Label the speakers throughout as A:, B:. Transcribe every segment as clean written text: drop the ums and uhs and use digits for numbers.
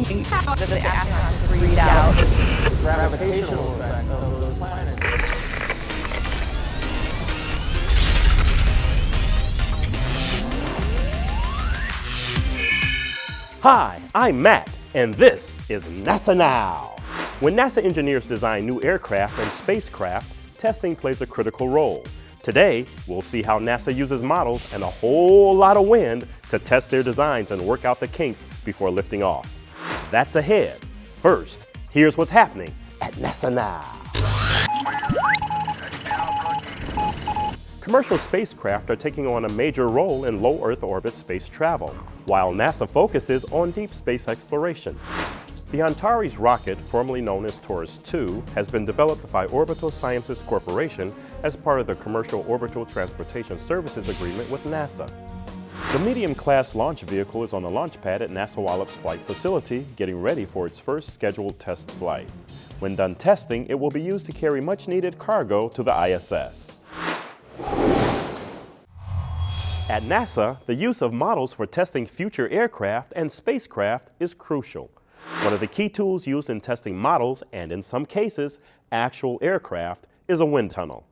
A: the astronauts read out
B: Gravitational effect of those planets.
C: Hi, I'm Matt, and this is NASA Now. When NASA engineers design new aircraft and spacecraft, testing plays a critical role. Today, we'll see how NASA uses models and a whole lot of wind to test their designs and work out the kinks before lifting off. That's ahead. First, here's what's happening at NASA Now. Commercial spacecraft are taking on a major role in low Earth orbit space travel, while NASA focuses on deep space exploration. The Antares rocket, formerly known as Taurus 2, has been developed by Orbital Sciences Corporation as part of the Commercial Orbital Transportation Services Agreement with NASA. The medium-class launch vehicle is on the launch pad at NASA Wallops Flight Facility, getting ready for its first scheduled test flight. When done testing, it will be used to carry much-needed cargo to the ISS. At NASA, the use of models for testing future aircraft and spacecraft is crucial. One of the key tools used in testing models, and in some cases, actual aircraft, is a wind tunnel.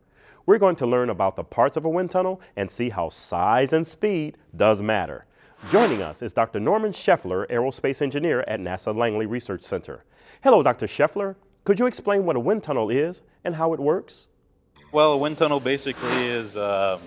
C: We're going to learn about the parts of a wind tunnel and see how size and speed does matter. Joining us is Dr. Norman Schaeffler, aerospace engineer at NASA Langley Research Center. Hello, Dr. Schaeffler. Could you explain what a wind tunnel is and how it works?
D: Well, a wind tunnel basically is a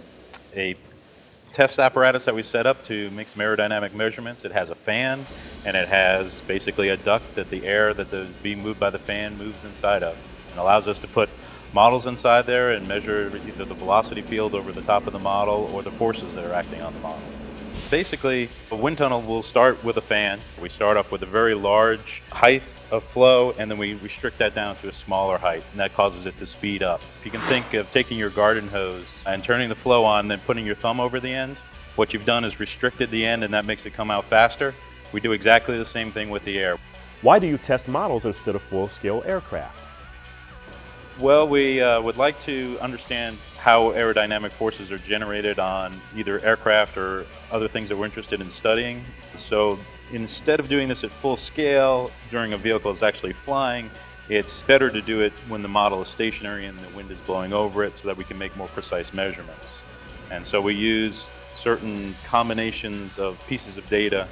D: test apparatus that we set up to make some aerodynamic measurements. It has a fan, and it has basically a duct that the air that is being moved by the fan moves inside of. It allows us to put models inside there and measure either the velocity field over the top of the model or the forces that are acting on the model. Basically, a wind tunnel will start with a fan. We start off with a very large height of flow, and then we restrict that down to a smaller height, and that causes it to speed up. If you can think of taking your garden hose and turning the flow on, then putting your thumb over the end, what you've done is restricted the end, and that makes it come out faster. We do exactly the same thing with the air.
C: Why do you test models instead of full-scale aircraft?
D: Well, we would like to understand how aerodynamic forces are generated on either aircraft or other things that we're interested in studying. So instead of doing this at full scale during a vehicle is actually flying, it's better to do it when the model is stationary and the wind is blowing over it so that we can make more precise measurements. And so we use certain combinations of pieces of data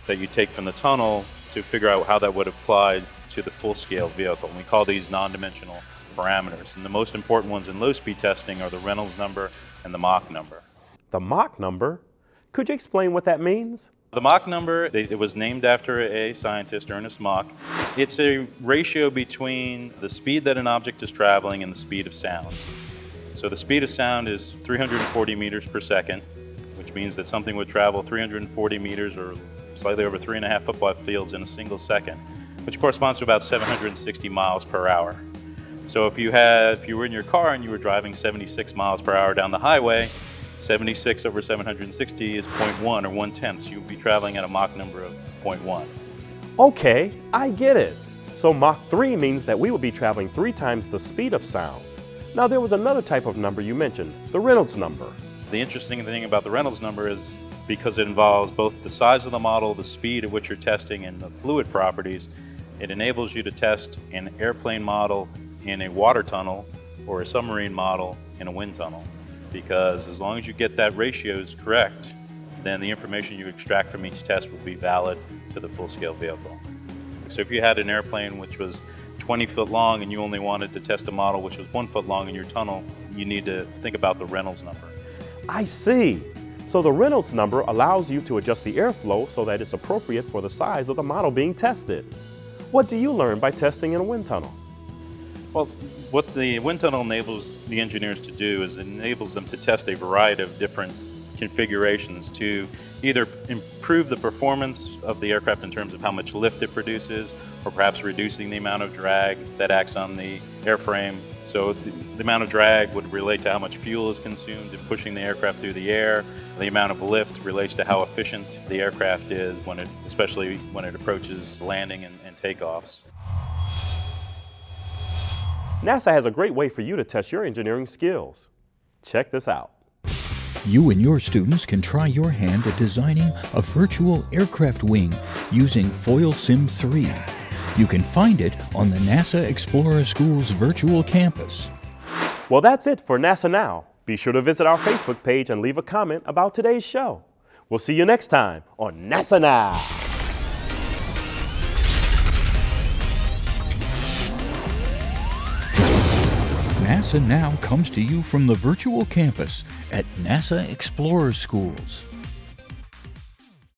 D: that you take from the tunnel to figure out how that would apply to the full-scale vehicle. And we call these non-dimensional parameters. And the most important ones in low-speed testing are the Reynolds number and the Mach number.
C: The Mach number? Could you explain what that means?
D: The Mach number, it was named after a scientist, Ernest Mach. It's a ratio between the speed that an object is traveling and the speed of sound. So the speed of sound is 340 meters per second, which means that something would travel 340 meters or slightly over 3.5 football fields in a single second, which corresponds to about 760 miles per hour. So if you were in your car and you were driving 76 miles per hour down the highway, 76 over 760 is 0.1 or 1/10, so you'll be traveling at a Mach number of 0.1.
C: Okay, I get it. So Mach 3 means that we would be traveling 3 times the speed of sound. Now there was another type of number you mentioned, the Reynolds number.
D: The interesting thing about the Reynolds number is because it involves both the size of the model, the speed at which you're testing, and the fluid properties, it enables you to test an airplane model in a water tunnel or a submarine model in a wind tunnel. Because as long as you get that ratios correct, then the information you extract from each test will be valid to the full-scale vehicle. So if you had an airplane which was 20 foot long and you only wanted to test a model which was 1 foot long in your tunnel, you need to think about the Reynolds number.
C: I see. So the Reynolds number allows you to adjust the airflow so that it's appropriate for the size of the model being tested. What do you learn by testing in a wind tunnel?
D: Well, what the wind tunnel enables the engineers to do is it enables them to test a variety of different configurations to either improve the performance of the aircraft in terms of how much lift it produces, or perhaps reducing the amount of drag that acts on the airframe. So the amount of drag would relate to how much fuel is consumed in pushing the aircraft through the air. The amount of lift relates to how efficient the aircraft is, especially when it approaches landing and takeoffs. NASA has a great way for you to test your engineering skills. Check this out.
E: You and your students can try your hand at designing a virtual aircraft wing using Foil Sim 3. You can find it on the NASA Explorer School's virtual campus.
C: Well, that's it for NASA Now. Be sure to visit our Facebook page and leave a comment about today's show. We'll see you next time on NASA Now.
E: NASA Now comes to you from the virtual campus at NASA Explorer Schools.